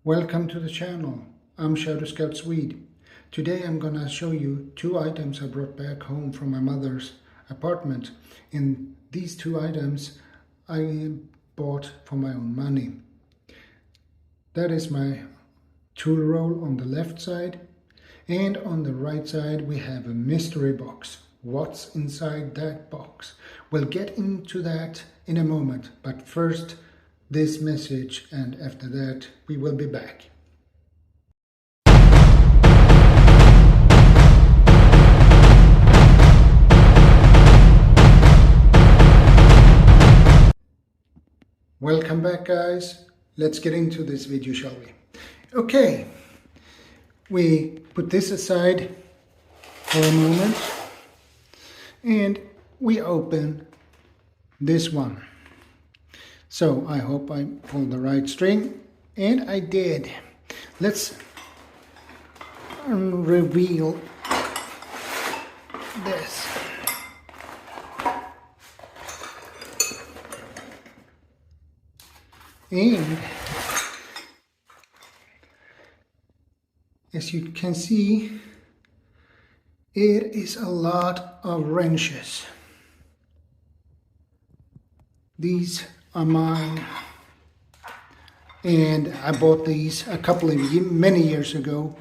Welcome to the channel. I'm ShadowScoutSwede. Today I'm gonna show you two items I brought back home from my mother's apartment. And these two items I bought for my own money. That is my tool roll on the left side, and on the right side we have a mystery box. What's inside that box? We'll get into that in a moment, but first this message, and after that we will be back. Welcome back, guys. Let's get into this video, shall we? Okay, we put this aside for a moment and we open this one. So I hope I pulled the right string, and I did. Let's reveal this. And as you can see, it is a lot of wrenches. These are mine, and I bought these many years ago,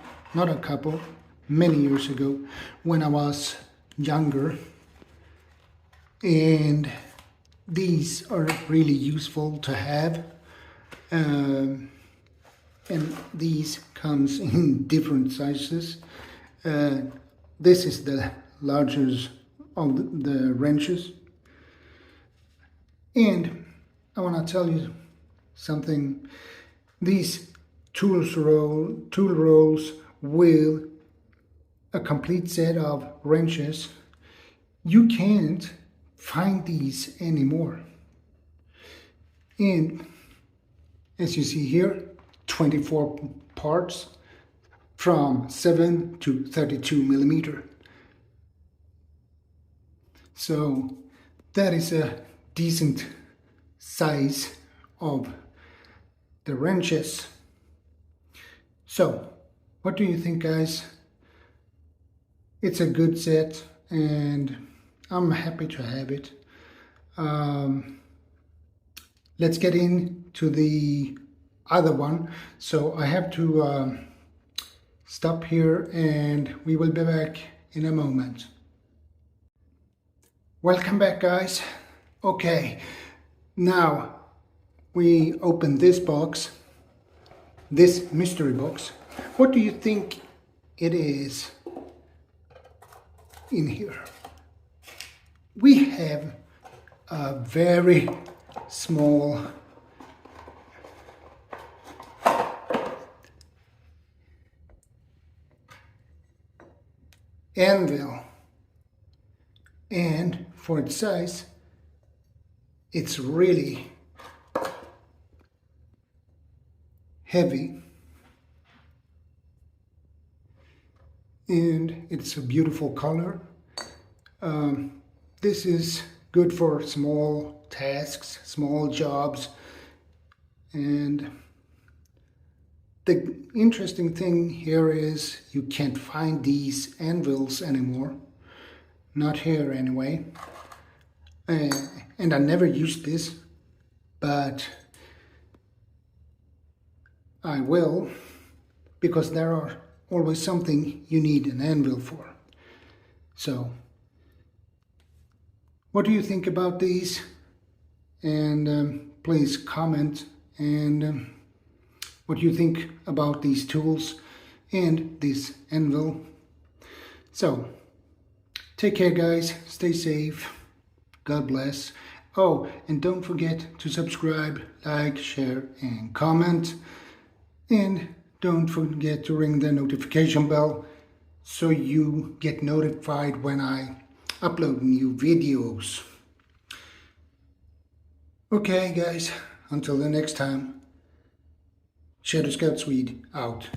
many years ago, when I was younger, and these are really useful to have, and these comes in different sizes. This is the largest of the wrenches, and I want to tell you something. These tool rolls with a complete set of wrenches, you can't find these anymore. And as you see here, 24 parts from 7 to 32 millimeter. So that is a decent size of the wrenches. So what do you think, guys? It's a good set and I'm happy to have it. Let's get into the other one. So I have to stop here and we will be back in a moment. Welcome back, guys. Okay, now we open this box, this mystery box. What do you think it is in here? We have a very small anvil, and for its size, it's really heavy, and it's a beautiful color. This is good for small tasks, small jobs, and the interesting thing here is you can't find these anvils anymore, not here anyway. And I never used this, but I will, because there are always something you need an anvil for. So what do you think about these? And please comment and what you think about these tools and this anvil. So take care, guys, stay safe, God bless. Oh, and don't forget to subscribe, like, share and comment, and don't forget to ring the notification bell so you get notified when I upload new videos. Okay, guys, until the next time, ShadowScoutSwede out.